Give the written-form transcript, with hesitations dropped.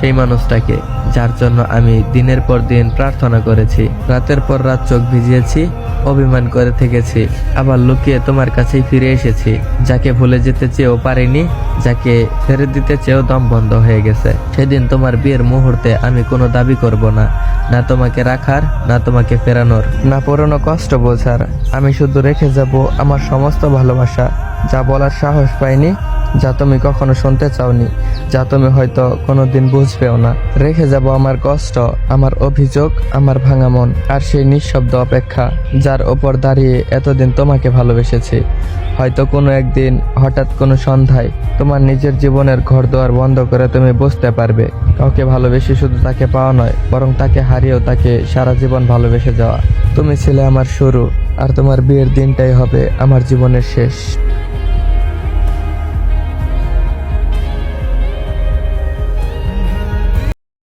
সেই মানুষটাকে যার জন্য আমি দিনের পর দিন প্রার্থনা করেছি, রাতের পর রাত চোখ ভিজিয়েছি, অভিমান করে থেকেছি, আবার লুকিয়ে তোমার কাছেই ফিরে এসেছি, যাকে ভুলে যেতে চেয়েও পারিনি, যাকে ছেড়ে দিতে চেয়েও দম বন্ধ হয়ে গেছে। সেদিন তোমার বিয়ের মুহূর্তে আমি কোনো দাবি করব না, না তোমাকে রাখার, না তোমাকে ফেরানোর, না পুরনো কষ্ট বোঝার। আমি শুধু রেখে যাব আমার সমস্ত ভালোবাসা, যা বলার সাহস পাইনি, যা তুমি কখনো শুনতে চাওনি, যা তুমি হয়তো কোনোদিন বুঝবেও না। রেখে যাব আমার কষ্ট, আমার অভিযোগ, আমার ভাঙা মন, আর সেই নিঃশব্দ অপেক্ষা যার ওপর দাঁড়িয়ে এতদিন তোমাকে ভালোবেসেছি। হয়তো কোনো একদিন হঠাৎ কোনো সন্ধ্যায় তোমার নিজের জীবনের ঘরদোয়ার বন্ধ করে তুমি বুঝতে পারবে, কাউকে ভালোবেসে শুধু তাকে পাওয়া নয়, বরং তাকে হারিয়েও তাকে সারা জীবন ভালোবেসে যাওয়া। তুমি ছিলে আমার শুরু, আর তোমার বিয়ের দিনটাই হবে আমার জীবনের শেষ।